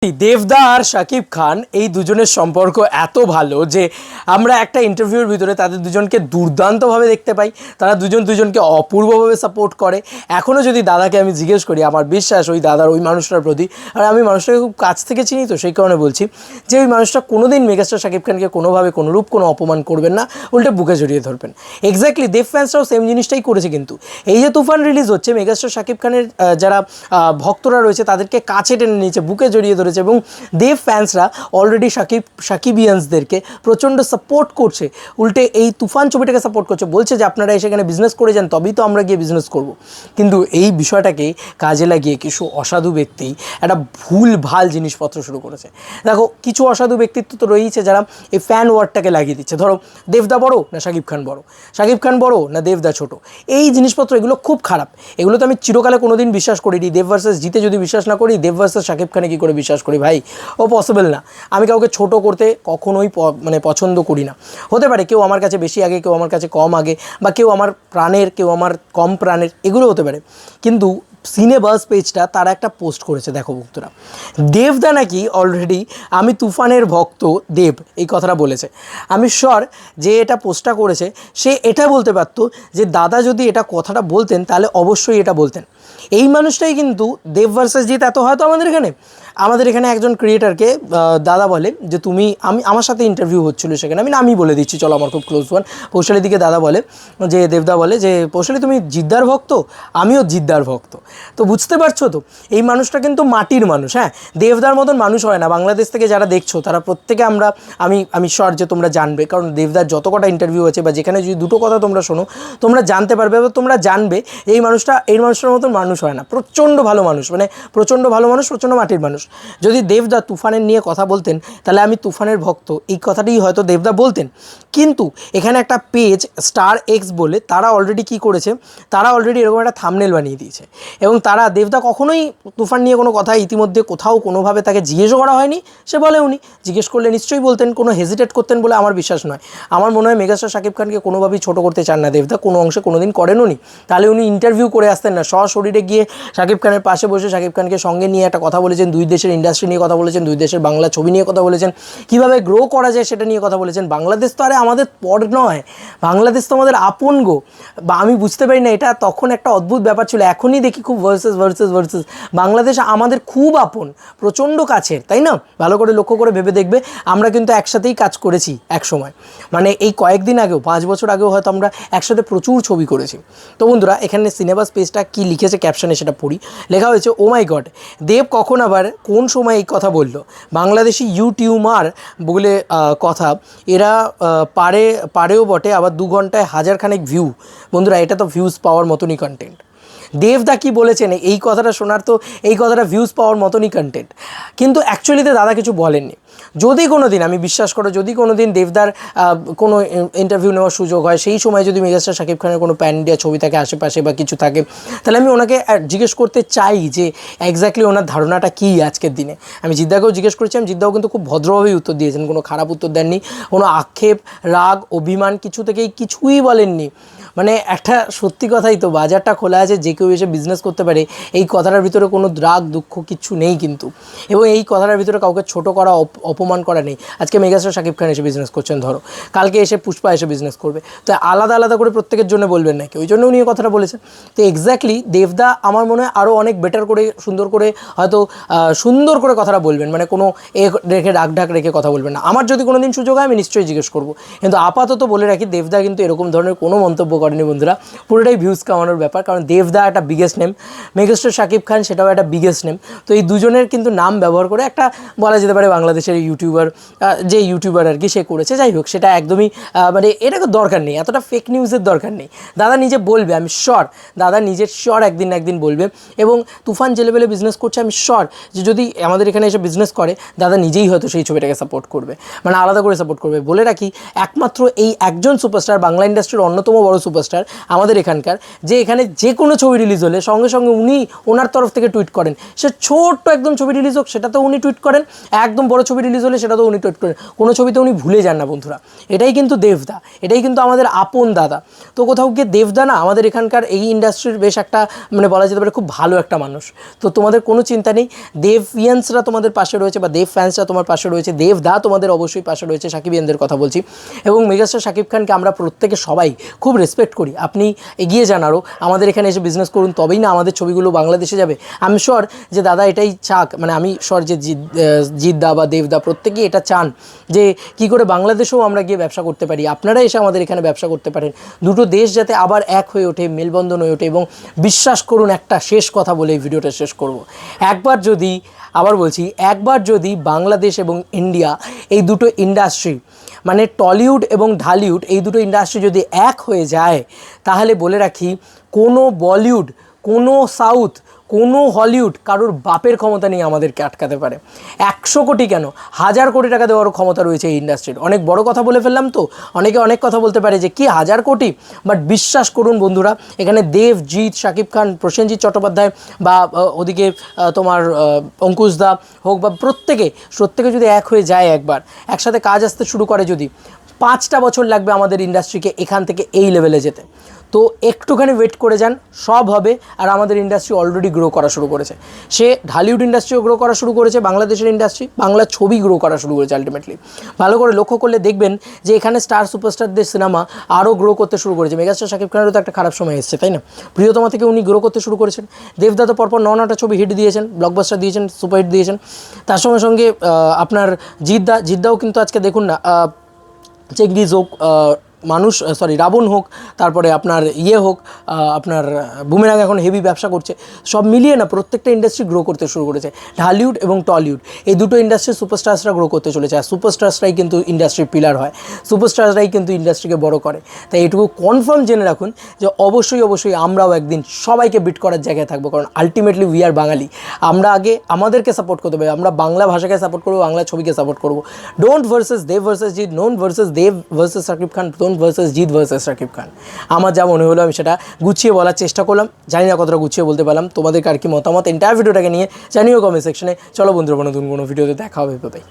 দেবদা আর শাকিব খান এই দুজনের সম্পর্ক এত ভালো যে আমরা একটা ইন্টারভিউর ভিতরে তাদের দুজনকে দুর্দান্তভাবে দেখতে পাই। তারা দুজনকে অপূর্বভাবে সাপোর্ট করে। এখনও যদি দাদাকে আমি জিজ্ঞেস করি, আমার বিশ্বাস ওই দাদার ওই মানুষটার প্রতি, আর আমি মানুষটাকে খুব কাছ থেকে চিনি, তো সেই কারণে বলছি যে ওই মানুষটা কোনোদিন মেগাস্টার শাকিব খানকে কোনোভাবে কোনোরূপ কোনো অপমান করবেন না, উল্টে বুকে জড়িয়ে ধরবেন। এক্স্যাক্টলি দেব ফ্যান্সরাও সেম জিনিসটাই করেছে। কিন্তু এই যে তুফান রিলিজ হচ্ছে, মেগাস্টার শাকিব খানের যারা ভক্তরা রয়েছে তাদেরকে কাছে টেনে নিয়েছে, বুকে জড়িয়ে ধরেছে, এবং দেব ফ্যান্সরা অলরেডি সাকিবিয়ান্সদেরকে প্রচণ্ড সাপোর্ট করছে। উল্টে এই তুফান ছবিটাকে সাপোর্ট করছে, বলছে যে আপনারা সেখানে বিজনেস করে যান, তবেই তো আমরা গিয়ে বিজনেস করব। কিন্তু এই বিষয়টাকে কাজে লাগিয়ে কিছু অসাধু ব্যক্তি একটা ভুল ভাল জিনিসপত্র শুরু করেছে। দেখো, কিছু অসাধু ব্যক্তিত্ব তো রয়েছে যারা এই ফ্যান ওয়ার্ডটাকে লাগিয়ে দিচ্ছে। ধরো, দেবদা বড় না শাকিব খান বড়, শাকিব খান বড় না দেবদা ছোট, এই জিনিসপত্র এগুলো খুব খারাপ। এগুলো তো আমি চিরকালে কোনোদিন বিশ্বাস করিনি। দেব ভার্সেস জিতে যদি বিশ্বাস না করি, দেব ভার্সেস শাকিব খানে কী করে বিশ্বাস করি ভাই? ও পসিবল না। আমি কাউকে ছোট করতে কখনোই পছন্দ করি না। হতে পারে কেউ আমার কাছে বেশি আগে, কেউ আমার কাছে কম আগে, বা কেউ আমার প্রাণের, কেউ আমার কম প্রাণের, এগুলো হতে পারে। কিন্তু সিনেবাস পেজটা তারা একটা পোস্ট করেছে, দেখো ভক্তরা, দেবদা নাকি অলরেডি আমি তুফানের ভক্ত দেব এই কথাটা বলেছে। আমি শিওর যে এটা পোস্টটা করেছে সে এটা বলতে পারতো যে দাদা যদি এটা কথাটা বলতেন তাহলে অবশ্যই এটা বলতেন। এই মানুষটাই কিন্তু দেব ভার্সেস জিত এত হয়তো আমাদের এখানে একজন ক্রিয়েটারকে দাদা বলে যে তুমি, আমার সাথে ইন্টারভিউ হচ্ছিলো সেখানে, আমি নামই বলে দিচ্ছি, চলো আমার খুব ক্লোজ ওয়ান, পৌশালী দিকে দাদা বলে যে দেবদা বলে যে পৌশালী তুমি জিদ্দার ভক্ত, আমিও জিদ্দার ভক্ত। তো বুঝতে পারছো তো, এই মানুষটা কিন্তু মাটির মানুষ। হ্যাঁ, দেবদার মতন মানুষ হয় না। বাংলাদেশ থেকে যারা দেখছো তারা প্রত্যেকে আমি শিওর যে তোমরা জানবে, কারণ দেবদার যত কটা ইন্টারভিউ আছে বা যেখানে যদি দুটো কথা তোমরা শোনো, তোমরা জানতে পারবে বা তোমরা জানবে এই মানুষটার মতন মানুষ হয় না। প্রচণ্ড ভালো মানুষ, প্রচণ্ড ভালো মানুষ, প্রচণ্ড মাটির মানুষ। যদি দেবদা তুফানের নিয়ে কথা বলতেন তাহলে আমি তুফানের ভক্ত এই কথাটাই হয়তো দেবদা বলতেন। কিন্তু এখানে একটা পেজ স্টার এক্স বলে তারা অলরেডি কী করেছে, তারা অলরেডি এরকম একটা থাম্বনেল বানিয়ে দিয়েছে, এবং তারা দেবদা কখনোই তুফান নিয়ে কোনো কথা ইতিমধ্যে কোথাও কোনোভাবে তাকে জিজ্ঞেসও করা হয়নি, সে বলে উনি জিজ্ঞেস করলে নিশ্চয়ই বলতেন, কোনো হেজিটেট করতেন বলে আমার বিশ্বাস নয়। আমার মনে হয় মেগাস্টার শাকিব খানকে কোনোভাবেই ছোটো করতে চান না দেবদা, কোনো অংশে কোনোদিন করেন উনি। তাহলে উনি ইন্টারভিউ করে আসতেন না, সশরীরে গিয়ে শাকিব খানের পাশে বসে শাকিব খানকে সঙ্গে নিয়ে একটা কথা বলেছেন, দুই দেশের ইন্ডাস্ট্রি নিয়ে কথা বলেছেন, দুই দেশের বাংলা ছবি নিয়ে কথা বলেছেন, কীভাবে গ্রো করা যায় সেটা নিয়ে কথা বলেছেন। বাংলাদেশ তো আরে আমাদের পর নয়, বাংলাদেশ তো আমাদের আপন গো। বা আমি বুঝতে পারি না, এটা তখন একটা অদ্ভুত ব্যাপার ছিল, এখনই দেখি খুব ভার্সেস। বাংলাদেশ আমাদের খুব আপন, প্রচণ্ড কাছের, তাই না? ভালো করে লক্ষ্য করে ভেবে দেখবে, আমরা কিন্তু একসাথেই কাজ করেছি এক সময়, এই কয়েকদিন আগেও, 5 বছর আগেও হয়তো আমরা একসাথে প্রচুর ছবি করেছি। তো বন্ধুরা, এখানে সিনেবাস পেজটা কী লিখেছে ক্যাপশনে সেটা পড়ি। লেখা হয়েছে, ও মাই গড, দেব কখন আবার কোন সময় এই কথা বললো? বাংলাদেশি ইউটিউবার বলে কথা, এরা পারেও বটে, আবার 2 ঘন্টায় 1000 খানেক ভিউ। বন্ধুরা, এটা তো ভিউজ পাওয়ার মতনই কন্টেন্ট। দেবদা কি বলেছেন এই কথাটা শোনার, তো এই কথাটা ভিউজ পাওয়ার মতনই কন্টেন্ট, কিন্তু অ্যাকচুয়ালিতে দাদা কিছু বলেননি। যদি কোনো দিন, আমি বিশ্বাস করো, যদি কোনো দিন দেবদার কোনো ইন্টারভিউ নেওয়ার সুযোগ হয়, সেই সময় যদি মেগাস্টার শাকিব খানের কোনো প্যান ইন্ডিয়া ছবি থাকে আশেপাশে বা কিছু থাকে, তাহলে আমি ওনাকে জিজ্ঞেস করতে চাই যে এক্স্যাক্টলি ওনার ধারণাটা কী আজকের দিনে। আমি জিদ্দাকেও জিজ্ঞেস করেছিলাম, জিদ্দাও কিন্তু খুব ভদ্রভাবেই উত্তর দিয়েছেন, কোনো খারাপ উত্তর দেননি, কোনো আক্ষেপ, রাগ, অভিমান কিছু থেকেই কিছুই বলেননি। একটা সত্যি কথাই তো, বাজারটা খোলা আছে, যে কেউ এসে বিজনেস করতে পারে, এই কথাটার ভিতরে কোনো রাগ দুঃখ কিচ্ছু নেই কিন্তু, এবং এই কথাটার ভিতরে কাউকে ছোট করা, অপমান করা নেই। আজকে মেগাস্টার শাকিব খান এসে বিজনেস করছেন, ধরো কালকে এসে পুষ্পা এসে বিজনেস করবে, তো আলাদা আলাদা করে প্রত্যেকের জন্য বলবেন নাকি? ওই জন্য উনি এই কথাটা বলেছেন। তো এক্স্যাক্টলি দেবদা আমার মনে হয় আরও অনেক বেটার করে, সুন্দর করে কথাটা বলবেন, কোনো রেখে রাগ ঢাক রেখে কথা বলবেন না। আমার যদি কোনো দিন সুযোগ হয় আমি নিশ্চয়ই জিজ্ঞেস করবো, কিন্তু আপাতত বলে রাখি, দেবদা কিন্তু এরকম ধরনের কোনো মন্তব্য করেনি বন্ধুরা, পুরোটাই ভিউজ কামানোর ব্যাপার। কারণ দেবদা একটা biggest name, megastar Shakib Khan সেটাও একটা বিগেস্ট নেম। তো এই দুজনের কিন্তু নাম ব্যবহার করে একটা বলা যেতে পারে বাংলাদেশের যে ইউটিউবার আর কি সে করেছে। যাই হোক, সেটা একদমই এটা দরকার নেই, এতটা ফেক নিউজের দরকার নেই। দাদা নিজে বলবে, আমি শিওর, দাদা নিজের শিওর একদিন না একদিন বলবে। এবং তুফান যে লেভেলে বিজনেস করছে, আমি শিওর যে যদি আমাদের এখানে এসে বিজনেস করে, দাদা নিজেই হয়তো সেই ছবিটাকে সাপোর্ট করবে, আলাদা করে সাপোর্ট করবে। বলে রাখি, একমাত্র এই একজন সুপারস্টার, বাংলা ইন্ডাস্ট্রির অন্যতম বড় সুপার সুপারস্টার আমাদের এখানকার, যে এখানে যে কোনো ছবি রিলিজ হলে সঙ্গে সঙ্গে উনি ওনার তরফ থেকে টুইট করেন। সে ছোট্ট একদম ছবি রিলিজ হোক সেটাতেও উনি টুইট করেন, একদম বড় ছবি রিলিজ হলে সেটাতেও উনি টুইট করেন, কোনো ছবিতে উনি ভুলে যান না বন্ধুরা। এটাই কিন্তু দেবদা, এটাই কিন্তু আমাদের আপন দাদা। তো কোথাও গিয়ে দেবদা না আমাদের এখানকার এই ইন্ডাস্ট্রির বেশ একটা মানে বলা যেতে পারে খুব ভালো একটা মানুষ। তো তোমাদের কোনো চিন্তা নেই, দেবিয়ান্সরা তোমাদের পাশে রয়েছে বা দেব ফ্যান্সরা তোমার পাশে রয়েছে, দেবদা তোমাদের অবশ্যই পাশে রয়েছে, সাকিবিয়ানদের কথা বলছি। এবং মেগাস্টার শাকিব খানকে আমরা প্রত্যেকে সবাই খুব রেসপেক্ট করি। আপনি এগিয়ে যান আরও, আমাদের এখানে এসে বিজনেস করুন, তবেই না আমাদের ছবিগুলো বাংলাদেশে যাবে। আমি শিওর যে দাদা এটাই চাক, মানে আমি শিওর যে জিৎদা বা দেবদা প্রত্যেকেই এটা চান যে কী করে বাংলাদেশেও আমরা গিয়ে ব্যবসা করতে পারি, আপনারা এসে আমাদের এখানে ব্যবসা করতে পারেন, দুটো দেশ যাতে আবার এক হয়ে ওঠে, মেলবন্ধন হয়ে ওঠে। এবং বিশ্বাস করুন, একটা শেষ কথা বলে এই ভিডিওটা শেষ করব, একবার যদি, আবার বলছি, একবার যদি বাংলাদেশ এবং ইন্ডিয়া এই দুটো ইন্ডাস্ট্রি মানে টলিউড এবং ঢালিউড এই দুটো ইন্ডাস্ট্রি যদি এক হয়ে যায়, তাহলে বলে রাখি কোনো বলিউড, কোনো সাউথ, কোনো হলিউড কারোর বাপের ক্ষমতা নেই আমাদেরকে আটকাতে পারে। 100 কোটি কেন, 1000 কোটি টাকা দেওয়ারও ক্ষমতা রয়েছে এই ইন্ডাস্ট্রির। অনেক বড় কথা বলে ফেললাম তো, অনেকে অনেক কথা বলতে পারে যে কি 1000 কোটি, বাট বিশ্বাস করুন বন্ধুরা, এখানে দেব, জিৎ, শাকিব খান, প্রসেনজিৎ চট্টোপাধ্যায় বা ওদিকে তোমার অঙ্কুশদা হোক বা প্রত্যেকে যদি এক হয়ে যায়, একবার একসাথে কাজ আসতে শুরু করে, যদি 5টা বছর লাগবে আমাদের ইন্ডাস্ট্রিকে এখান থেকে এই লেভেলে যেতে। তো একটুখানি ওয়েট করে যান, সব হবে। আর আমাদের ইন্ডাস্ট্রি অলরেডি গ্রো করা শুরু করেছে, সে ঢালিউড ইন্ডাস্ট্রিও গ্রো করা শুরু করেছে, বাংলাদেশের ইন্ডাস্ট্রি, বাংলা ছবি গ্রো করা শুরু করেছে আলটিমেটলি। ভালো করে লক্ষ্য করলে দেখবেন যে এখানে স্টার সুপারস্টারদের সিনেমা আরও গ্রো করতে শুরু করেছে। মেগাস্টার শাকিব খানেরও তো একটা খারাপ সময় এসেছে, তাই না? প্রিয়তমা থেকে উনি গ্রো করতে শুরু করেছেন, দেবদা তো পরপর 9টা ছবি হিট দিয়েছেন, ব্লকবাস্টার দিয়েছেন, সুপারহিট দিয়েছেন। তার সঙ্গে সঙ্গে আপনার জিদ্দাও কিন্তু আজকে দেখুন না, চেঙ্গিজ হোক, মানুষ রাবণ হোক, তারপরে আপনার হোক, আপনার বুমেরাং এখন হেভি ব্যবসা করছে। সব মিলিয়ে না প্রত্যেকটা ইন্ডাস্ট্রি গ্রো করতে শুরু করেছে। ঢালিউড এবং টলিউড এই দুটো ইন্ডাস্ট্রির সুপারস্টার্সরা গ্রো করতে চলেছে। আর সুপারস্টার্সরাই কিন্তু ইন্ডাস্ট্রির পিলার হয়, সুপারস্টার্সরাই কিন্তু ইন্ডাস্ট্রিকে বড় করে। তাই এটুকু কনফার্ম জেনে রাখুন যে অবশ্যই আমরাও একদিন সবাইকে বিট করার জায়গায় থাকবো, কারণ আলটিমেটলি উই আর বাঙালি। আমরা আগে আমাদেরকে সাপোর্ট করতে হবে, আমরা বাংলা ভাষাকে সাপোর্ট করবো, বাংলা ছবিকে সাপোর্ট করবো। ডোন্ট ভার্সেস দেব ভার্সেস জিৎ, ডোন্ট versus Dev versus Shakib Khan, versus Jeet versus Shakib Khan. আমার যা মনে হলো আমি সেটা গুছিয়ে বলার চেষ্টা করলাম, জানি না কতটা গুছিয়ে বলতে পারলাম। তোমাদের আর কি মতামত এন্টায়ার ভিডিওটাকে নিয়ে জানিও কমেন্ট সেকশনে। চলো বন্ধুরা, নতুন কোনো ভিডিওতে দেখা হবে, বাই।